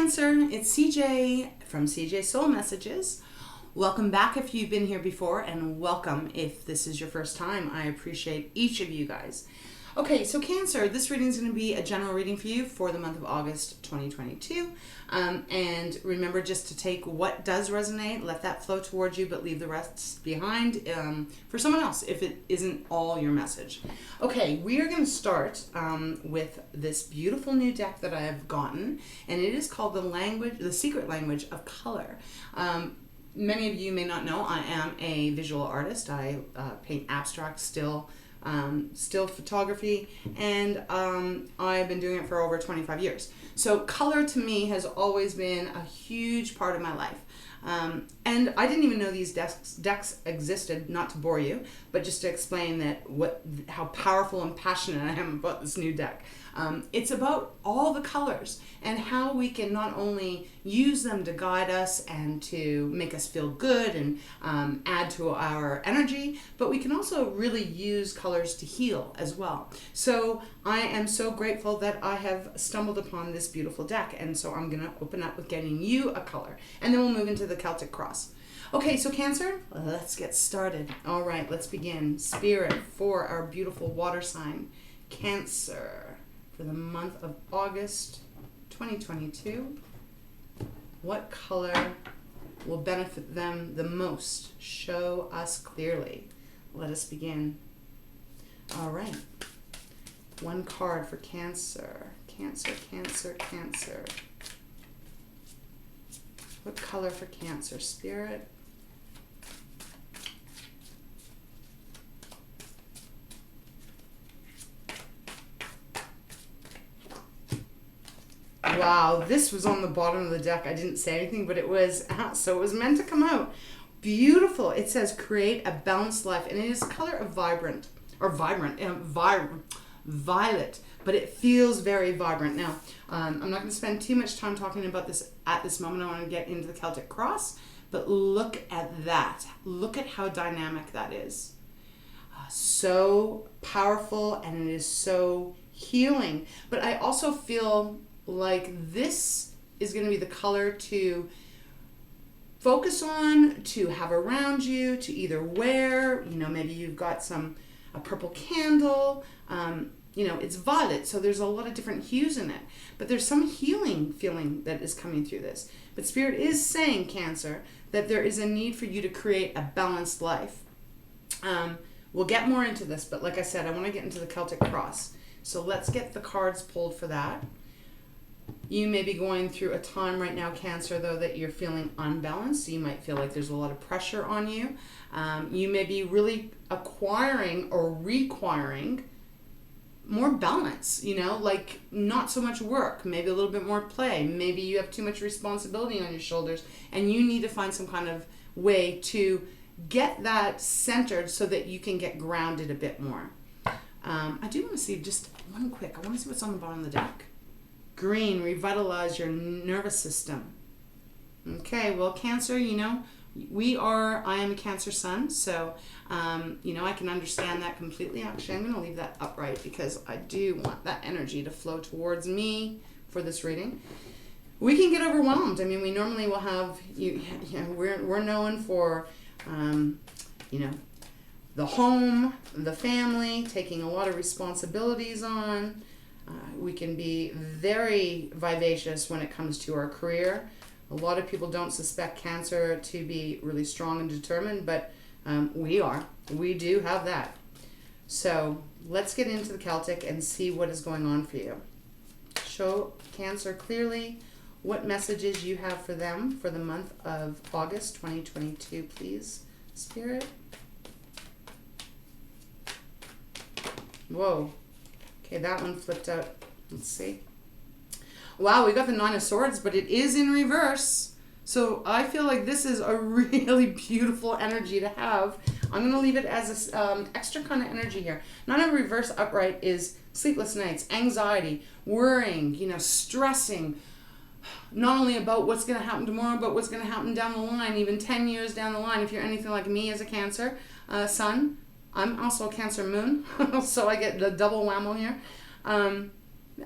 Cancer, it's CJ from CJ Soul Messages. Welcome back if you've been here before, and welcome if this is your first time. I appreciate each of you guys. Okay, so Cancer, this reading is going to be a general reading for you for the month of August 2022. And remember just to take what does resonate, let that flow towards you, but leave the rest behind for someone else if it isn't all your message. Okay, we are going to start with this beautiful new deck that I have gotten, and it is called the Secret Language of Color. Many of you may not know I am a visual artist. I paint abstract still photography, and I've been doing it for over 25 years. So color to me has always been a huge part of my life. And I didn't even know these decks existed, not to bore you, but just to explain how powerful and passionate I am about this new deck. It's about all the colors and how we can not only use them to guide us and to make us feel good and add to our energy, but we can also really use colors to heal as well. So I am so grateful that I have stumbled upon this beautiful deck, and so I'm going to open up with getting you a color, and then we'll move into the Celtic Cross. Okay, so Cancer, let's get started. All right, let's begin. Spirit for our beautiful water sign, Cancer, for the month of August 2022. What color will benefit them the most? Show us clearly. Let us begin. All right. One card for Cancer. Cancer, Cancer, Cancer. What color for Cancer? Spirit. Wow, this was on the bottom of the deck. I didn't say anything, but it was, so it was meant to come out. Beautiful. It says create a balanced life, and it is color of violet, but it feels very vibrant. Now, I'm not going to spend too much time talking about this at this moment. I want to get into the Celtic Cross, but look at that. Look at how dynamic that is. So powerful, and it is so healing. But I also feel like this is going to be the color to focus on, to have around you, to either wear. Maybe you've got a purple candle. It's violet, so there's a lot of different hues in it. But there's some healing feeling that is coming through this. But Spirit is saying, Cancer, that there is a need for you to create a balanced life. We'll get more into this, but like I said, I want to get into the Celtic Cross. So let's get the cards pulled for that. You may be going through a time right now, Cancer, though, that you're feeling unbalanced. You might feel like there's a lot of pressure on you. You may be really acquiring or requiring more balance, like not so much work, maybe a little bit more play. Maybe you have too much responsibility on your shoulders, and you need to find some kind of way to get that centered so that you can get grounded a bit more. I do want to see just one quick. I want to see what's on the bottom of the deck. Green, revitalize your nervous system. Okay, well, Cancer, I am a Cancer sun, so, I can understand that completely. Actually, I'm going to leave that upright because I do want that energy to flow towards me for this reading. We can get overwhelmed. I mean, we normally will have, we're known for, the home, the family, taking a lot of responsibilities on. We can be very vivacious when it comes to our career. A lot of people don't suspect Cancer to be really strong and determined, but we are. We do have that. So let's get into the Celtic and see what is going on for you. Show Cancer clearly what messages you have for them for the month of August 2022, please, Spirit. Whoa. Okay, that one flipped out. Let's see. Wow, we got the Nine of Swords, but it is in reverse. So I feel like this is a really beautiful energy to have. I'm going to leave it as an extra kind of energy here. Nine of reverse upright is sleepless nights, anxiety, worrying, stressing, not only about what's going to happen tomorrow, but what's going to happen down the line, even 10 years down the line. If you're anything like me as a Cancer sun, I'm also a Cancer moon, so I get the double whammo here.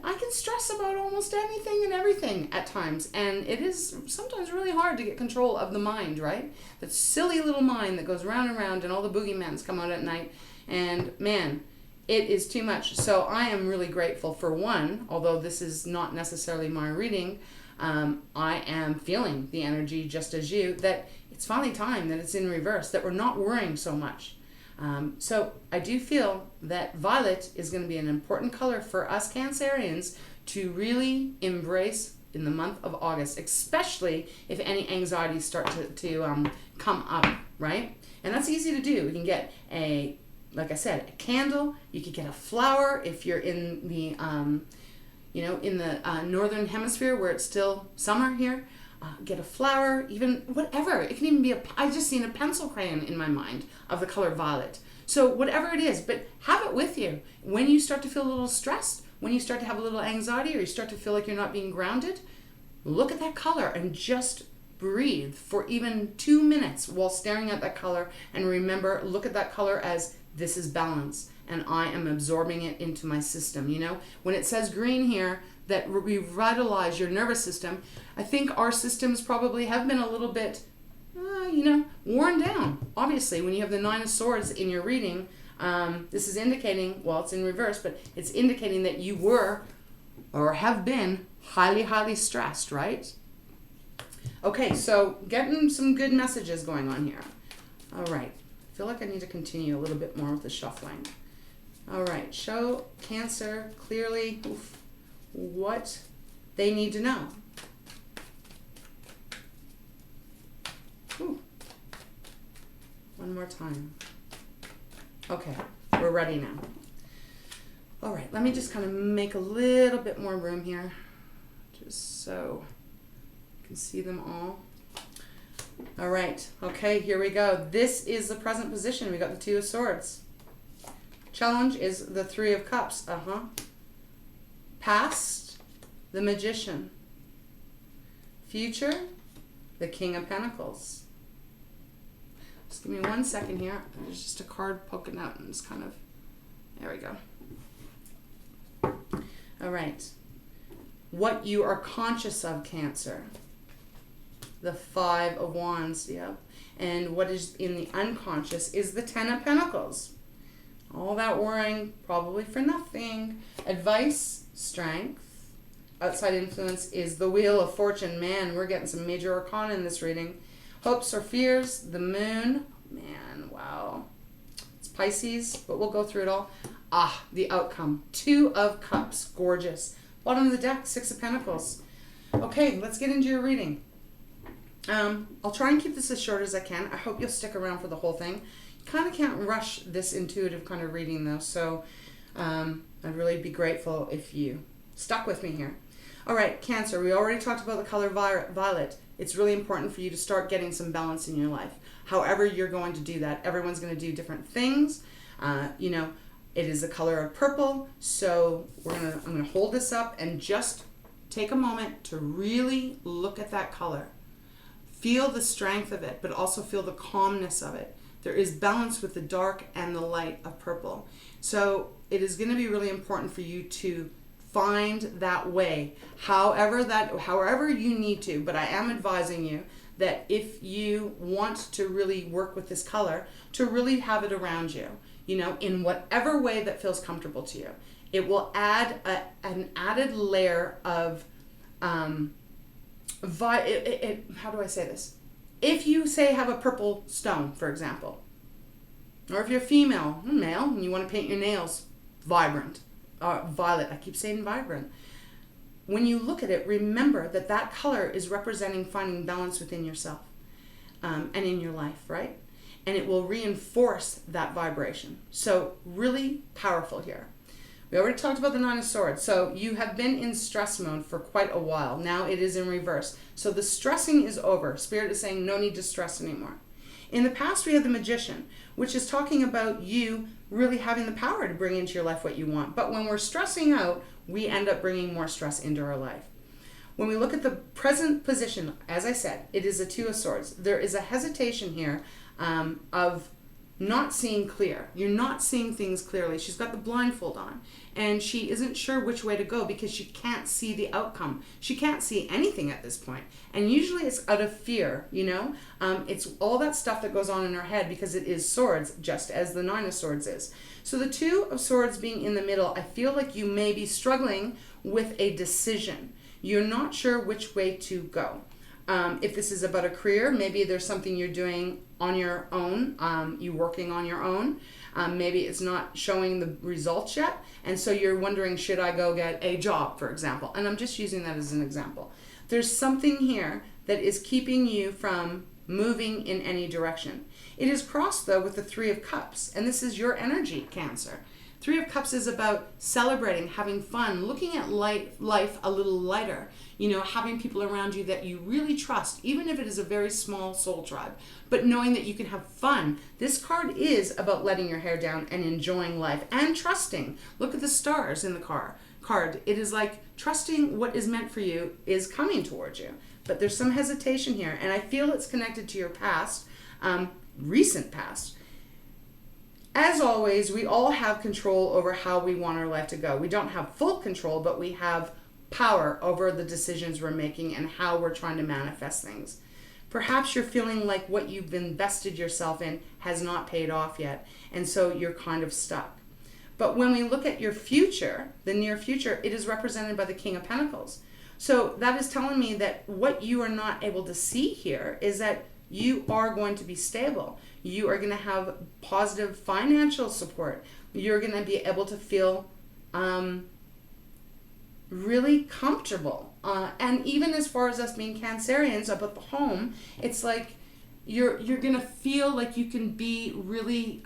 I can stress about almost anything and everything at times, and it is sometimes really hard to get control of the mind, right? That silly little mind that goes round and round, and all the boogeymen come out at night, and man, it is too much. So I am really grateful for one, although this is not necessarily my reading, I am feeling the energy just as you, that it's finally time that it's in reverse, that we're not worrying so much. So I do feel that violet is going to be an important color for us Cancerians to really embrace in the month of August, especially if any anxieties start to come up, right? And that's easy to do. You can get like I said, a candle. You could get a flower if you're in the, in the northern hemisphere where it's still summer here. Get a flower, even whatever. It can even be I just seen a pencil crayon in my mind of the color violet. So whatever it is, but have it with you. When you start to feel a little stressed, when you start to have a little anxiety, or you start to feel like you're not being grounded, look at that color and just breathe for even 2 minutes while staring at that color. And remember, look at that color as this is balance, and I am absorbing it into my system. When it says green here, that revitalize your nervous system, I think our systems probably have been a little bit, worn down. Obviously, when you have the Nine of Swords in your reading, this is indicating, well, it's in reverse, but it's indicating that you were or have been highly, highly stressed, right? Okay, so getting some good messages going on here. All right. I feel like I need to continue a little bit more with the shuffling. All right. Show Cancer clearly what they need to know. Ooh. One more time. Okay, we're ready now. All right, let me just kind of make a little bit more room here, just so you can see them all. All right, okay, here we go. This is the present position. We got the Two of Swords. Challenge is the Three of Cups. Past, the Magician. Future, the King of Pentacles. Just give me 1 second here. There's just a card poking out and it's kind of, there we go. All right. What you are conscious of, Cancer. The Five of Wands, yep. And what is in the unconscious is the Ten of Pentacles. All that worrying, probably for nothing. Advice, strength. Outside influence is the Wheel of Fortune. Man, we're getting some major arcana in this reading. Hopes or fears, the Moon. Man, wow. It's Pisces, but we'll go through it all. The outcome. Two of Cups, gorgeous. Bottom of the deck, Six of Pentacles. Okay, let's get into your reading. I'll try and keep this as short as I can. I hope you'll stick around for the whole thing. You kind of can't rush this intuitive kind of reading though, so I'd really be grateful if you stuck with me here. All right, Cancer, we already talked about the color violet. It's really important for you to start getting some balance in your life. However you're going to do that, everyone's going to do different things. It is the color of purple, so I'm going to hold this up and just take a moment to really look at that color. Feel the strength of it, but also feel the calmness of it. There is balance with the dark and the light of purple. So it is going to be really important for you to find that way, however you need to. But I am advising you that if you want to really work with this color, to really have it around you, in whatever way that feels comfortable to you. It will add an added layer of how do I say this? If you say have a purple stone, for example, or if you're female, or male, and you want to paint your nails vibrant, violet, I keep saying vibrant. When you look at it, remember that that color is representing finding balance within yourself and in your life, right? And it will reinforce that vibration. So really powerful here. We already talked about the Nine of Swords. So you have been in stress mode for quite a while. Now it is in reverse. So the stressing is over. Spirit is saying no need to stress anymore. In the past, we had the Magician, which is talking about you really having the power to bring into your life what you want. But when we're stressing out, we end up bringing more stress into our life. When we look at the present position, as I said, it is a Two of Swords. There is a hesitation here of not seeing clear. You're not seeing things clearly. She's got the blindfold on, and she isn't sure which way to go because she can't see the outcome. She can't see anything at this point. And usually it's out of fear, you know? It's all that stuff that goes on in her head because it is swords, just as the Nine of Swords is. So the Two of Swords being in the middle, I feel like you may be struggling with a decision. You're not sure which way to go. If this is about a career, maybe there's something you're doing on your own, you're working on your own. Maybe it's not showing the results yet, and so you're wondering, should I go get a job, for example? And I'm just using that as an example. There's something here that is keeping you from moving in any direction. It is crossed, though, with the Three of Cups, and this is your energy, Cancer. Three of Cups is about celebrating, having fun, looking at life a little lighter, you know, having people around you that you really trust, even if it is a very small soul tribe, but knowing that you can have fun. This card is about letting your hair down and enjoying life and trusting. Look at the stars in the card. It is like trusting what is meant for you is coming towards you. But there's some hesitation here, and I feel it's connected to your past, recent past. As always, we all have control over how we want our life to go. We don't have full control, but we have power over the decisions we're making and how we're trying to manifest things. Perhaps you're feeling like what you've invested yourself in has not paid off yet, and so you're kind of stuck. But when we look at your future, the near future, it is represented by the King of Pentacles. So that is telling me that what you are not able to see here is that you are going to be stable. You are going to have positive financial support. You're going to be able to feel really comfortable. And even as far as us being Cancerians up at the home, it's like you're going to feel like you can be really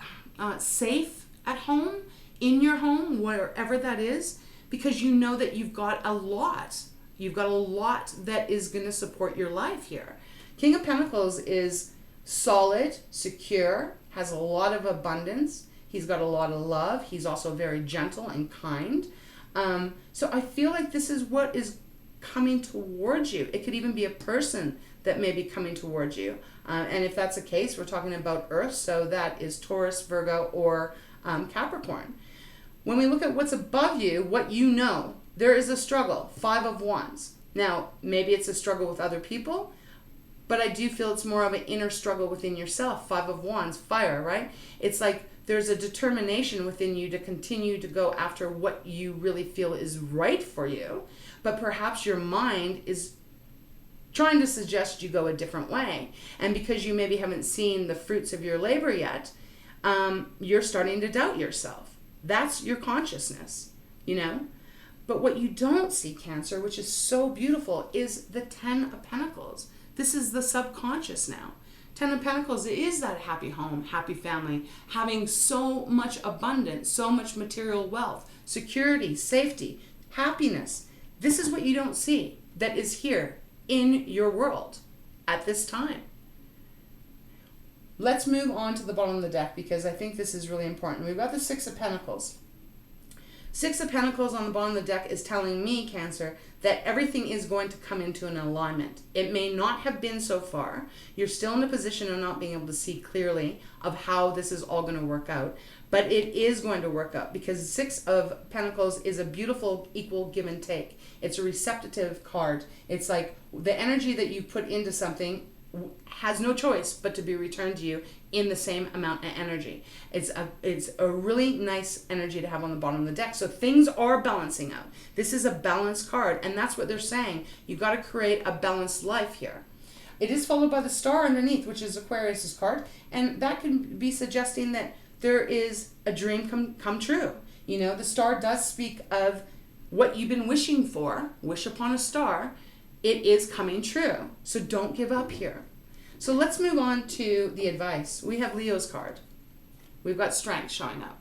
safe at home, in your home, wherever that is, because you know that you've got a lot. You've got a lot that is going to support your life here. King of Pentacles is solid, secure, has a lot of abundance. He's got a lot of love. He's also very gentle and kind. So I feel like this is what is coming towards you. It could even be a person that may be coming towards you. And if that's the case, we're talking about Earth. So that is Taurus, Virgo, or Capricorn. When we look at what's above you, what you know, there is a struggle. Five of Wands. Now, maybe it's a struggle with other people, but I do feel it's more of an inner struggle within yourself. Five of Wands, fire, right? It's like there's a determination within you to continue to go after what you really feel is right for you, but perhaps your mind is trying to suggest you go a different way. And because you maybe haven't seen the fruits of your labor yet, you're starting to doubt yourself. That's your consciousness, you know? But what you don't see, Cancer, which is so beautiful, is the Ten of Pentacles. This is the subconscious now. Ten of Pentacles is that happy home, happy family, having so much abundance, so much material wealth, security, safety, happiness. This is what you don't see that is here in your world at this time. Let's move on to the bottom of the deck because I think this is really important. We've got the Six of Pentacles. Six of Pentacles on the bottom of the deck is telling me, Cancer, that everything is going to come into an alignment. It may not have been so far. You're still in a position of not being able to see clearly of how this is all going to work out. But it is going to work out because Six of Pentacles is a beautiful equal give and take. It's a receptive card. It's like the energy that you put into something has no choice but to be returned to you in the same amount of energy. It's a really nice energy to have on the bottom of the deck. So things are balancing out. This is a balanced card, and that's what they're saying. You've got to create a balanced life here. It is followed by the star underneath, which is Aquarius's card, and that can be suggesting that there is a dream come true. You know, the star does speak of what you've been wishing for. Wish upon a star. It is coming true. So don't give up here. So let's move on to the advice. We have Leo's card. We've got strength showing up.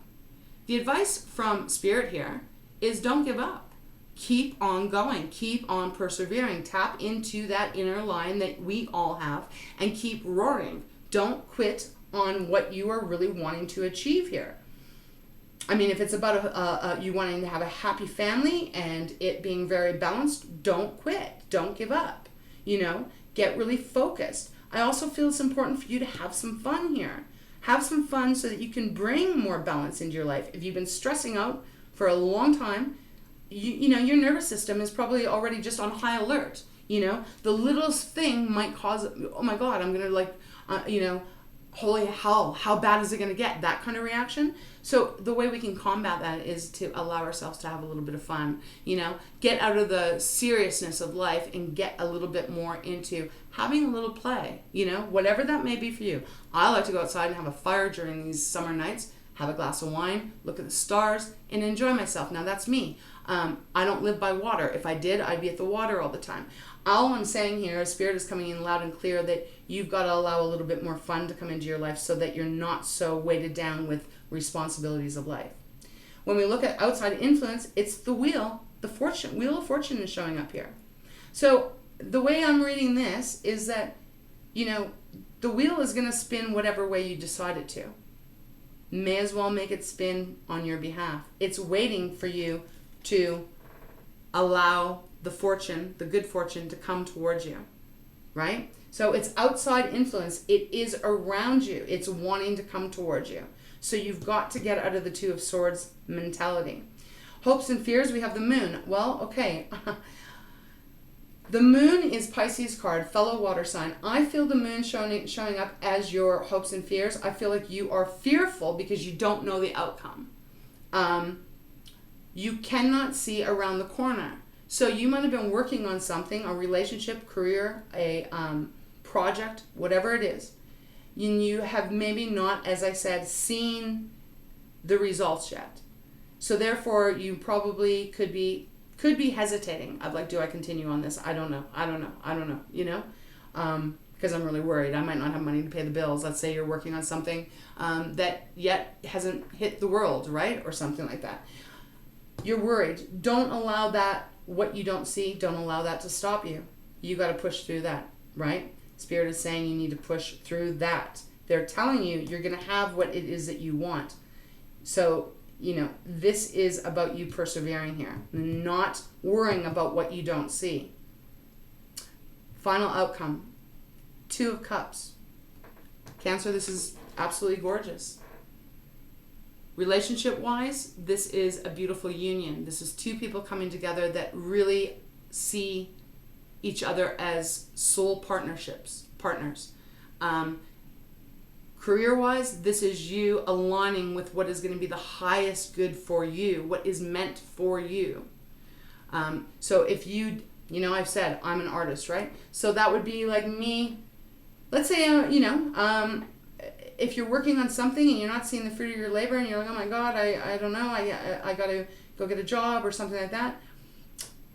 The advice from Spirit here is don't give up. Keep on going. Keep on persevering. Tap into that inner lion that we all have and keep roaring. Don't quit on what you are really wanting to achieve here. I mean, if it's about you wanting to have a happy family and it being very balanced, don't quit. Don't give up. You know, get really focused. I also feel it's important for you to have some fun here. Have some fun so that you can bring more balance into your life. If you've been stressing out for a long time, you know, your nervous system is probably already just on high alert. You know, the littlest thing might cause, oh my God, I'm going to you know, holy hell, how bad is it going to get? That kind of reaction. So the way we can combat that is to allow ourselves to have a little bit of fun, you know, get out of the seriousness of life and get a little bit more into having a little play, you know, whatever that may be for you. I like to go outside and have a fire during these summer nights, have a glass of wine, look at the stars, and enjoy myself. Now that's me. I don't live by water. If I did, I'd be at the water all the time. All I'm saying here is Spirit is coming in loud and clear that you've got to allow a little bit more fun to come into your life so that you're not so weighted down with responsibilities of life. When we look at outside influence, it's the wheel, wheel of fortune is showing up here. So the way I'm reading this is that, you know, the wheel is going to spin whatever way you decide it to. May as well make it spin on your behalf. It's waiting for you to allow the fortune, the good fortune, to come towards you, right? So it's outside influence. It is around you. It's wanting to come towards you. So you've got to get out of the Two of Swords mentality. Hopes and fears, we have the moon. Well, okay. The moon is Pisces card, fellow water sign. I feel the moon showing up as your hopes and fears. I feel like you are fearful because you don't know the outcome. You cannot see around the corner. So you might have been working on something, a relationship, career, a project, whatever it is. And you have maybe not, as I said, seen the results yet. So therefore, you probably could be hesitating of like, do I continue on this? I don't know, you know? Because I'm really worried. I might not have money to pay the bills. Let's say you're working on something that yet hasn't hit the world, right? Or something like that. You're worried. Don't allow that, what you don't see, don't allow that to stop you. You got to push through that, right? Spirit is saying you need to push through that. They're telling you you're going to have what it is that you want. So, you know, this is about you persevering here, not worrying about what you don't see. Final outcome, Two of Cups. Cancer, this is absolutely gorgeous. Relationship-wise, this is a beautiful union. This is two people coming together that really see each other as soul partners. Career-wise, this is you aligning with what is going to be the highest good for you, what is meant for you. So if you know, I've said I'm an artist, right? So that would be like me. Let's say, if you're working on something and you're not seeing the fruit of your labor and you're like, oh my God, I don't know, I got to go get a job or something like that.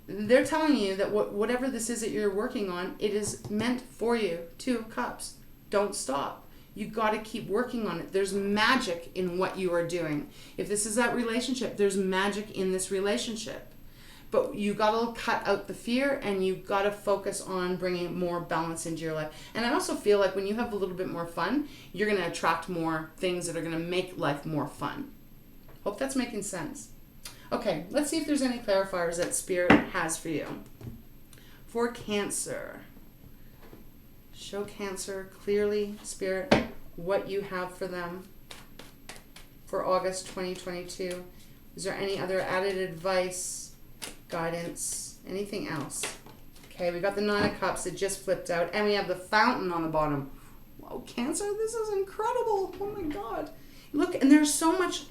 They're telling you that whatever this is that you're working on, it is meant for you. Two of Cups. Don't stop. You got to keep working on it. There's magic in what you are doing. If this is that relationship, there's magic in this relationship. But you got to cut out the fear and you got to focus on bringing more balance into your life. And I also feel like when you have a little bit more fun, you're going to attract more things that are going to make life more fun. Hope that's making sense. Okay, let's see if there's any clarifiers that Spirit has for you. For Cancer. Show Cancer clearly, Spirit, what you have for them for August 2022. Is there any other added advice, guidance, anything else? Okay, we got the Nine of Cups. It just flipped out. And we have the Fountain on the bottom. Whoa, Cancer, this is incredible. Oh my God. Look, and there's so much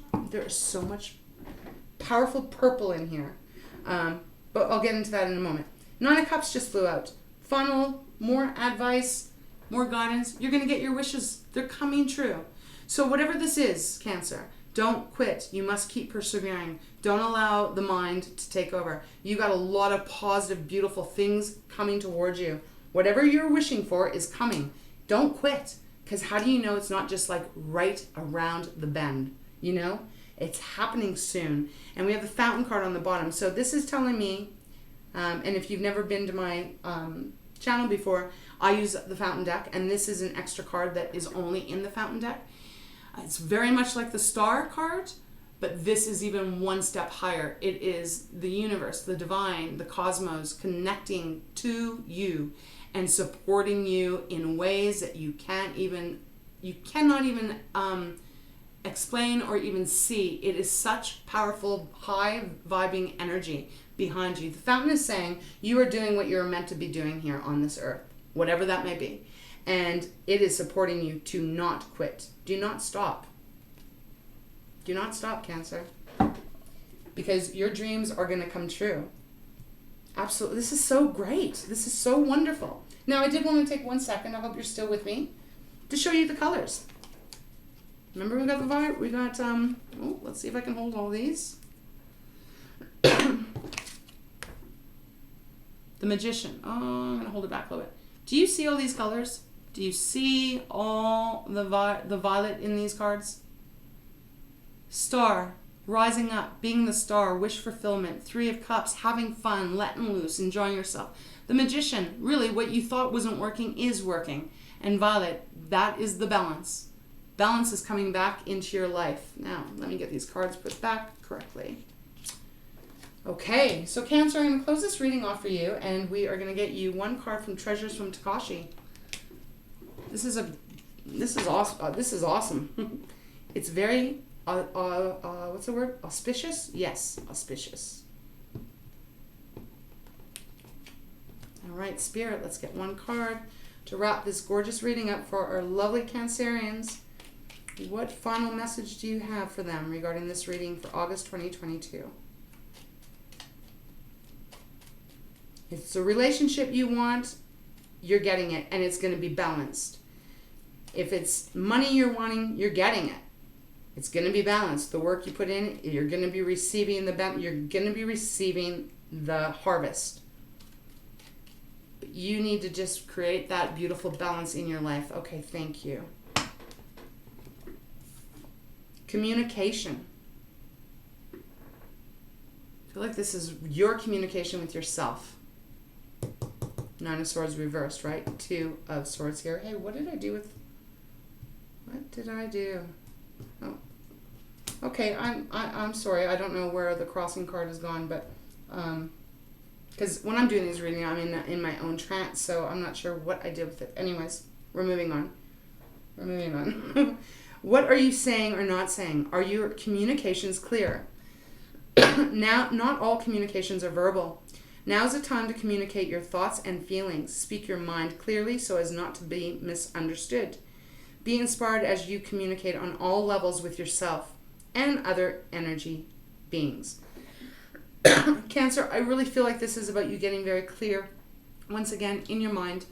powerful purple in here. But I'll get into that in a moment. Nine of Cups just flew out. Funnel, more advice, more guidance. You're going to get your wishes. They're coming true. So whatever this is, Cancer, don't quit. You must keep persevering. Don't allow the mind to take over. You got a lot of positive, beautiful things coming towards you. Whatever you're wishing for is coming. Don't quit. Because how do you know it's not just like right around the bend? You know? It's happening soon. And we have the Fountain card on the bottom. So this is telling me, and if you've never been to my channel before, I use the Fountain deck, and this is an extra card that is only in the Fountain deck. It's very much like the Star card, but this is even one step higher. It is the universe, the divine, the cosmos connecting to you and supporting you in ways that you can't even you cannot even explain or even see. It is such powerful, high vibing energy behind you. The fountain is saying you are doing what you're meant to be doing here on this earth, whatever that may be. And it is supporting you to not quit. Do not stop. Do not stop, Cancer. Because your dreams are going to come true. Absolutely. This is so great. This is so wonderful. Now, I did want to take 1 second, I hope you're still with me, to show you the colors. Remember we got the vibe? We got, let's see if I can hold all these. The Magician. Oh, I'm going to hold it back a little bit. Do you see all these colors? Do you see all the violet in these cards? Star, rising up, being the star, wish fulfillment, 3 of Cups, having fun, letting loose, enjoying yourself. The Magician, really what you thought wasn't working is working. And Violet, that is the balance. Balance is coming back into your life. Now, let me get these cards put back correctly. Okay, so Cancer, I'm going to close this reading off for you, and we are going to get you 1 card from Treasures from Tikashi. This is awesome. This is awesome. It's very what's the word? Auspicious? Yes, auspicious. All right, Spirit, let's get 1 card to wrap this gorgeous reading up for our lovely Cancerians. What final message do you have for them regarding this reading for August 2022? If it's a relationship you want, you're getting it, and it's going to be balanced. If it's money you're wanting, you're getting it. It's going to be balanced. The work you put in, you're going to be receiving the harvest. But you need to just create that beautiful balance in your life. Okay, thank you. Communication. I feel like this is your communication with yourself. 9 of Swords reversed, right? 2 of Swords here. Hey, what did I do? Oh. Okay, I'm sorry. I don't know where the crossing card has gone, but because when I'm doing these readings, I'm in my own trance, so I'm not sure what I did with it. Anyways, we're moving on. What are you saying or not saying? Are your communications clear? Now, not all communications are verbal. Now's the time to communicate your thoughts and feelings. Speak your mind clearly so as not to be misunderstood. Be inspired as you communicate on all levels with yourself and other energy beings. Cancer, I really feel like this is about you getting very clear, once again, in your mind.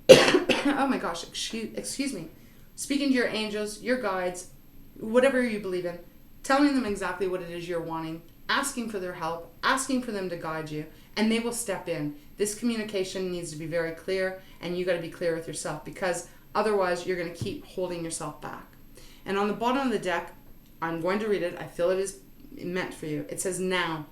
Oh my gosh, excuse me. Speaking to your angels, your guides, whatever you believe in, telling them exactly what it is you're wanting, asking for their help, asking for them to guide you, and they will step in. This communication needs to be very clear, and you got to be clear with yourself, because otherwise you're going to keep holding yourself back. And on the bottom of the deck, I'm going to read it. I feel it is meant for you. It says, now.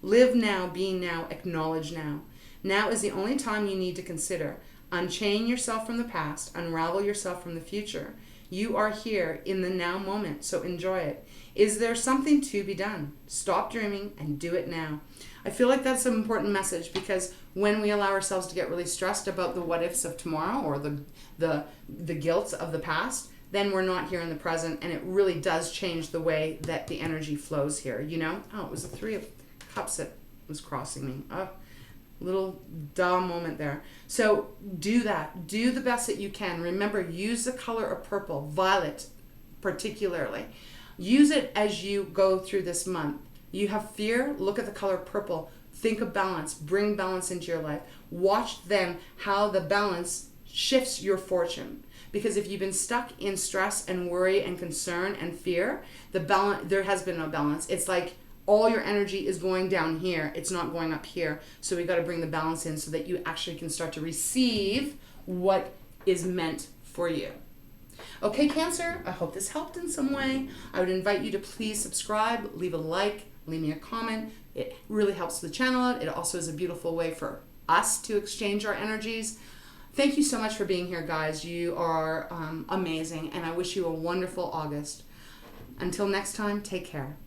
Live now, be now, acknowledge now. Now is the only time you need to consider. Unchain yourself from the past, unravel yourself from the future. You are here in the now moment, so enjoy it. Is there something to be done? Stop dreaming and do it now. I feel like that's an important message, because when we allow ourselves to get really stressed about the what ifs of tomorrow or the guilt of the past, then we're not here in the present, and it really does change the way that the energy flows here, you know? Oh, it was the 3 of Cups that was crossing me. Oh, little duh moment there. So do that. Do the best that you can. Remember, use the color of purple, violet particularly. Use it as you go through this month. You have fear, look at the color purple. Think of balance. Bring balance into your life. Watch then how the balance shifts your fortune. Because if you've been stuck in stress and worry and concern and fear, there has been no balance. It's like all your energy is going down here. It's not going up here. So we got to bring the balance in so that you actually can start to receive what is meant for you. Okay, Cancer, I hope this helped in some way. I would invite you to please subscribe, leave a like, leave me a comment. It really helps the channel out. It also is a beautiful way for us to exchange our energies. Thank you so much for being here, guys. You are amazing, and I wish you a wonderful August. Until next time, take care.